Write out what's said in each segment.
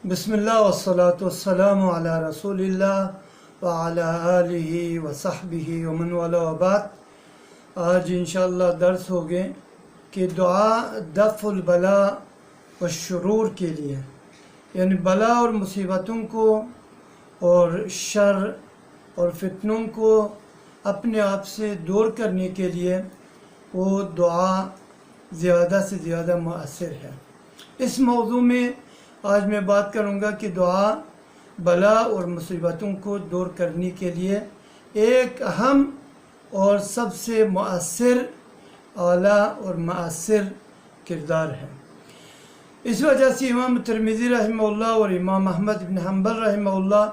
بسم اللہ والصلاة والسلام علی رسول اللہ وعلی آلہ وصحبہ ومن والا وبعد۔ آج انشاءاللہ درس ہوگے کہ دعا دفع البلاء والشرور کے لیے، یعنی بلا اور مصیبتوں کو اور شر اور فتنوں کو اپنے آپ سے دور کرنے کے لیے وہ دعا زیادہ سے زیادہ مؤثر ہے۔ اس موضوع میں آج میں بات کروں گا کہ دعا بلا اور مصیبتوں کو دور کرنے کے لیے ایک اہم اور سب سے مؤثر اعلیٰ اور مؤثر کردار ہے۔ اس وجہ سے امام ترمذی رحمہ اللہ اور امام احمد بن حنبل رحمہ اللہ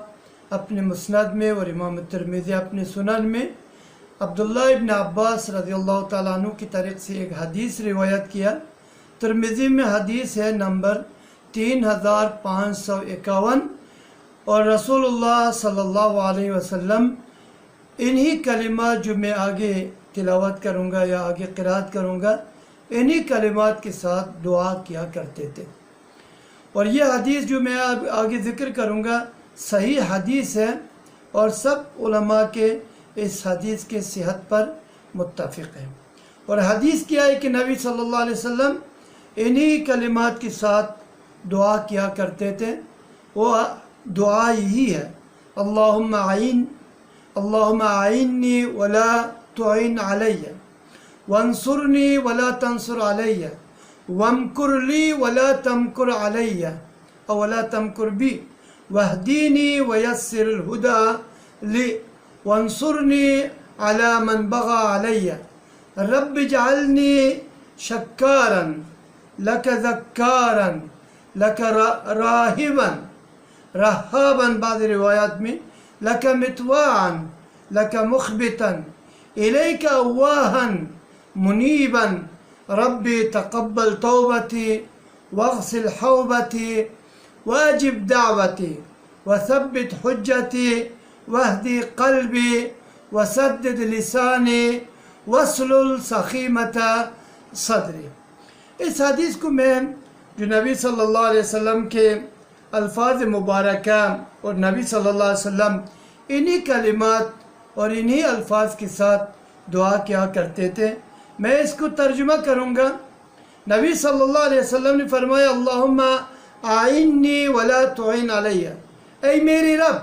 اپنے مسند میں اور امام ترمذی اپنے سنن میں عبداللہ ابن عباس رضی اللہ تعالیٰ عنہ کی طرف سے ایک حدیث روایت کیا۔ ترمذی میں حدیث ہے نمبر 3551 اور رسول اللہ صلی اللہ علیہ وسلم انہی کلمات جو میں آگے تلاوت کروں گا یا آگے قرات کروں گا، انہی کلمات کے ساتھ دعا کیا کرتے تھے۔ اور یہ حدیث جو میں آگے ذکر کروں گا صحیح حدیث ہے اور سب علماء کے اس حدیث کے صحت پر متفق ہے۔ اور حدیث کیا ہے کہ نبی صلی اللہ علیہ وسلم انہی کلمات کے ساتھ دعا کیا کرتے تھے۔ وہ دعا یہی ہے: اللہم اعیننی ولا تعین علی، وانصرنی ولا تنصر علی، وامکر لی ولا تمکر علی او ولا تمکر بی، واہدینی ویسر الہدی لی، وانصرنی علی من بغی علی، رب اجعلنی شکارا لک ذکارا لک راہبا رہابا، بعض روایات میں لک متواعا لک مخبتا الیک اواہا منیبا، ربی تقبل توبتی واغسل حوبتی واجب دعوتی وثبت حجتی واہدی قلبی وسدد لسانی واسلل سخیمت صدری۔ اس حدیث کو میں جو نبی صلی اللہ علیہ وسلم کے الفاظ مبارکہ اور نبی صلی اللہ علیہ وسلم انہی کلمات اور انہی الفاظ کے ساتھ دعا کیا کرتے تھے، میں اس کو ترجمہ کروں گا۔ نبی صلی اللہ علیہ وسلم نے فرمایا: اللہم اعیننی ولا تعین علی، اے میری رب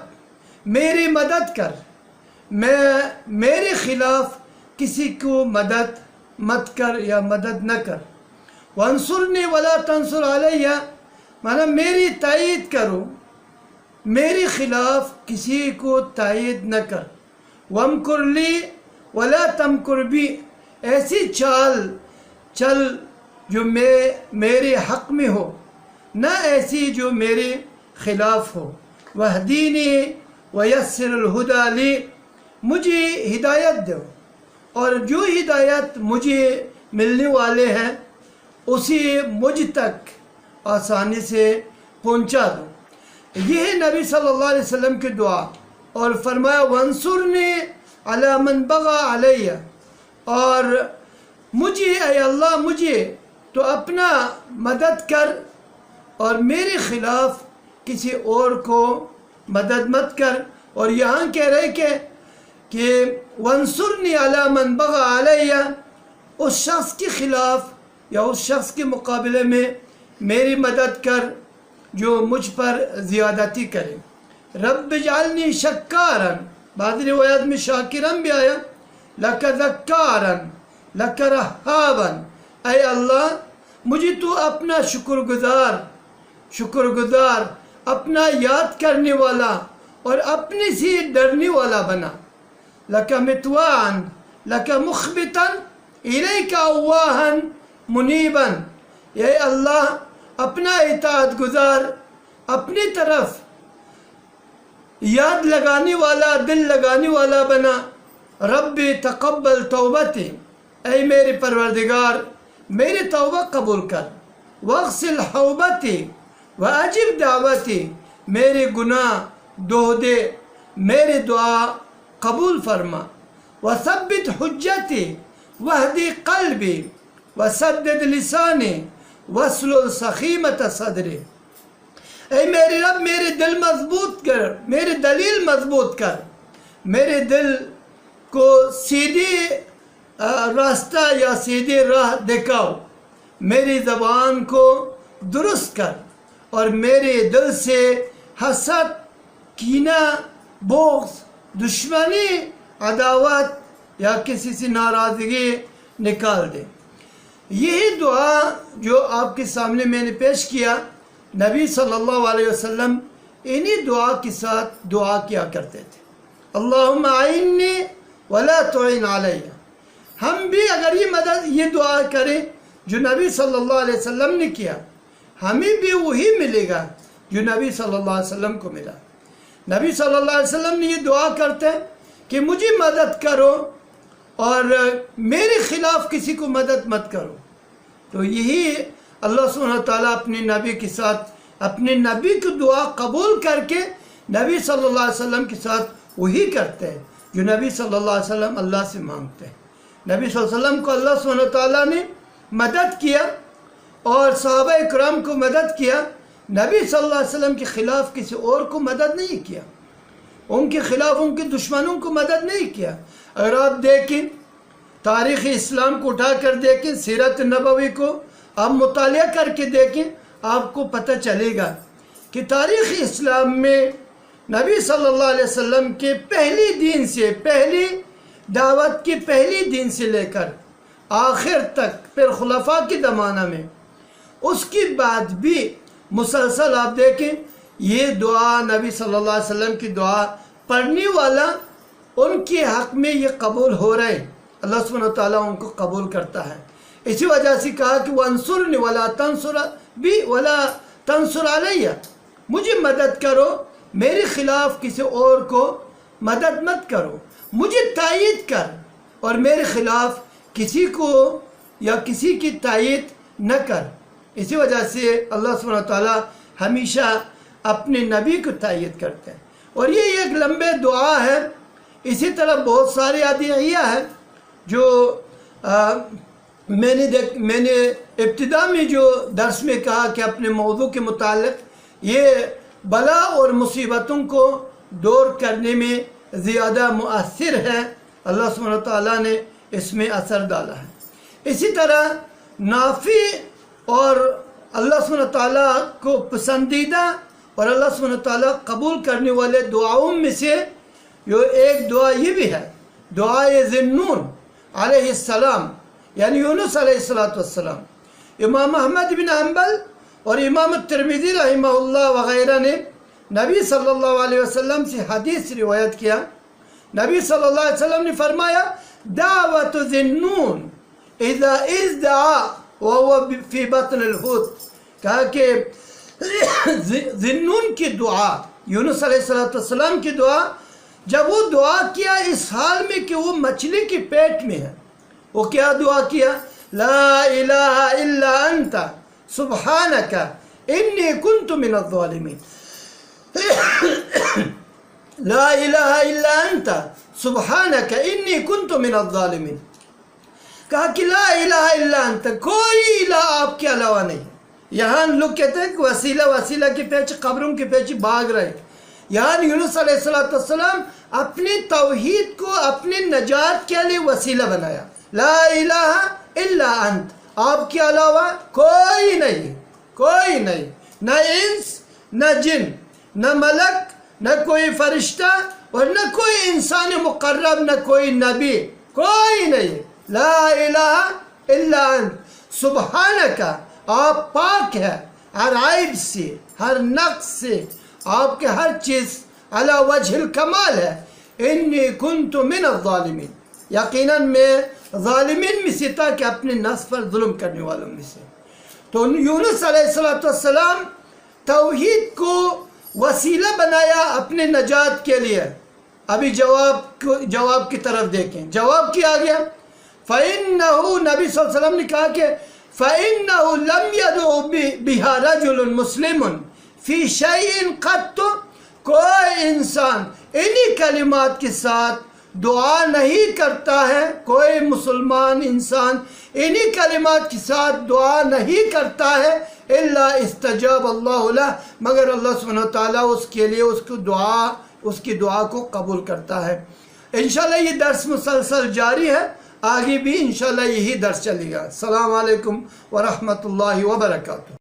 میری مدد کر، میرے خلاف کسی کو مدد مت کر یا مدد نہ کر۔ وانصرنی ولا تنصر علی، مانا میری تائید کرو، میرے خلاف کسی کو تائید نہ کر۔ وامکر لی ولا تمکر بی، ایسی چل جو میرے حق میں ہو، نہ ایسی جو میرے خلاف ہو۔ واہدینی ویسر الہدی لی، مجھے ہدایت دو اور جو ہدایت مجھے ملنے والے ہیں اسے مجھ تک آسانی سے پہنچا دو۔ یہ ہے نبی صلی اللہ علیہ وسلم کی دعا۔ اور فرمایا: وانصرنی علی من بغی علی، اور مجھے اے اللہ مجھے تو اپنا مدد کر اور میرے خلاف کسی اور کو مدد مت کر۔ اور یہاں کہہ رہے کہ وانصرنی علی من بغی علی، اس شخص کے خلاف یا اس شخص کے مقابلے میں میری مدد کر جو مجھ پر زیادتی کرے۔ رب اجعلنی شکارا، بعض روایات میں شاکرن بھی آیا، لک ذکارا لک رہابا، اے اللہ مجھے تو اپنا شکر گزار اپنا یاد کرنے والا اور اپنے سے ڈرنے والا بنا۔ لک متواعا لک مخبتا الیک اواہا منیبا، اے اللہ اپنا اطاعت گزار اپنی طرف یاد لگانے والا دل لگانے والا بنا۔ رب تقبل توبتی، اے میرے پروردگار میری توبہ قبول کر۔ واغسل حوبتی واجب دعوتی، میرے گناہ دھو دے، میری دعا قبول فرما۔ وثبت حجتی واہدی قلبی وسدد لسانی واسلل سخیمت صدری، اے میرے رب میرے دل مضبوط کر، میرے دلیل مضبوط کر، میرے دل کو سیدھے راستہ یا سیدھے راہ دکھاؤ، میری زبان کو درست کر، اور میرے دل سے حسد، کینہ، بغض، دشمنی، عداوت یا کسی سے ناراضگی نکال دے۔ یہی دعا جو آپ کے سامنے میں نے پیش کیا، نبی صلی اللہ علیہ وسلم انہی دعا کے ساتھ دعا کیا کرتے تھے۔ اللہم اعنی ولا تعن علی۔ ہم بھی اگر یہ دعا کریں جو نبی صلی اللہ علیہ وسلم نے کیا، ہمیں بھی وہی ملے گا جو نبی صلی اللہ علیہ وسلم کو ملا۔ نبی صلی اللہ علیہ وسلم نے یہ دعا کرتے ہیں کہ مجھے مدد کرو اور میرے خلاف کسی کو مدد مت کرو۔ تو یہی اللہ سبحانہ تعالیٰ اپنے نبی کے ساتھ، اپنے نبی کی دعا قبول کر کے نبی صلی اللہ علیہ وسلم کے ساتھ وہی کرتے ہیں جو نبی صلی اللہ علیہ وسلم اللہ سے مانگتے ہیں۔ نبی صلی اللہ علیہ وسلم کو اللہ سبحانہ تعالیٰ نے مدد کیا اور صحابہ اکرام کو مدد کیا، نبی صلی اللہ علیہ وسلم کے خلاف کسی اور کو مدد نہیں کیا، ان کے خلاف ان کے دشمنوں کو مدد نہیں کیا۔ اگر آپ دیکھیں تاریخ اسلام کو اٹھا کر دیکھیں، سیرت نبوی کو آپ مطالعہ کر کے دیکھیں، آپ کو پتہ چلے گا کہ تاریخ اسلام میں نبی صلی اللہ علیہ وسلم کے پہلی دن سے، پہلی دعوت کے پہلی دن سے لے کر آخر تک، پھر خلفاء کے زمانہ میں، اس کے بعد بھی مسلسل آپ دیکھیں یہ دعا نبی صلی اللہ علیہ وسلم کی دعا پڑھنے والا ان کے حق میں یہ قبول ہو رہے ہیں، اللہ سبحانہ وتعالیٰ ان کو قبول کرتا ہے۔ اسی وجہ سے کہا کہ وَانصُرْنِ وَلَا تَنصُرْ بِي وَلَا تَنصُرْ عَلَيَّ، مجھے مدد کرو، میرے خلاف کسی اور کو مدد مت کرو، مجھے تائید کر اور میرے خلاف کسی کو یا کسی کی تائید نہ کر۔ اسی وجہ سے اللہ سبحانہ تعالیٰ ہمیشہ اپنے نبی کو تائید کرتے ہیں، اور یہ ایک لمبے دعا ہے۔ اسی طرح بہت سارے ادعیہ ہیں جو میں نے ابتدا میں جو درس میں کہا کہ اپنے موضوع کے متعلق یہ بلا اور مصیبتوں کو دور کرنے میں زیادہ مؤثر ہے، اللہ سبحانہ تعالیٰ نے اس میں اثر ڈالا ہے۔ اسی طرح نافع اور اللہ سبحانہ تعالیٰ کو پسندیدہ اور اللہ سبحانہ تعالیٰ قبول کرنے والے دعاؤں میں سے جو ایک دعا یہ بھی ہے، دعائے ذنون علیہ السلام، یعنی یونس علیہ السلام۔ امام احمد بن حنبل اور امام الترمذی رحمہ اللہ وغیرہ نے نبی صلی اللہ علیہ وسلم سے حدیث روایت کیا، نبی صلی اللہ علیہ وسلم نے فرمایا دعوت ذنون اذا ازدعا وهو فی بطن الحوت، کہا کہ ذنون کی دعا، یونس علیہ السلام کی دعا، جب وہ دعا کیا اس حال میں کہ وہ مچھلی کے پیٹ میں ہے، وہ کیا دعا کیا؟ لا الہ الا انت سبحانک انی کنت من الظالمین، لا الہ الا انت سبحانک انی کنت من الظالمین۔ کہا کہ لا الہ الا انت، کوئی الہ آپ کے علاوہ نہیں۔ یہاں لوگ کہتے ہیں کہ وسیلہ کے پیچھے، قبروں کے پیچھے بھاگ رہے، یہاں یونس علیہ السلام اپنی توحید کو اپنی نجات کے لیے وسیلہ بنایا۔ لا الہ الا انت، آپ کے علاوہ کوئی نہیں، کوئی نہیں، نہ انس نہ جن، نہ ملک، نہ کوئی فرشتہ اور نہ کوئی انسان مقرب، نہ کوئی نبی، کوئی نہیں۔ لا الہ الا انت سبحانک، آپ پاک ہے ہر عیب سے، ہر نقص سے، آپ کے ہر چیز علی وجہ الکمال ہے۔ انی کنت من الظالمین، یقیناً میں ظالمین میں سے تھا کہ اپنے نفس پر ظلم کرنے والوں میں سے۔ تو یونس علیہ السلام توحید کو وسیلہ بنایا اپنے نجات کے لیے۔ ابھی جواب کی طرف دیکھیں، جواب کیا گیا؟ فَإِنَّهُ، نبی صلی اللہ علیہ وسلم نے کہا کہ فَإِنَّهُ لَمْ يَدْعُ بِهَا رَجُلٌ مُسْلِمٌ فِي شَيْءٍ قَطُّ، کوئی انسان انہی کلمات کے ساتھ دعا نہیں کرتا ہے، کوئی مسلمان انسان انہی کلمات کے ساتھ دعا نہیں کرتا ہے، الا استجاب اللہ لہ، مگر اللہ سبحانہ وتعالیٰ اس کے لیے اس کی دعا کو قبول کرتا ہے۔ انشاءاللہ یہ درس مسلسل جاری ہے، آگے بھی انشاءاللہ یہی درس چلے گا۔ السلام علیکم ورحمۃ اللہ وبرکاتہ۔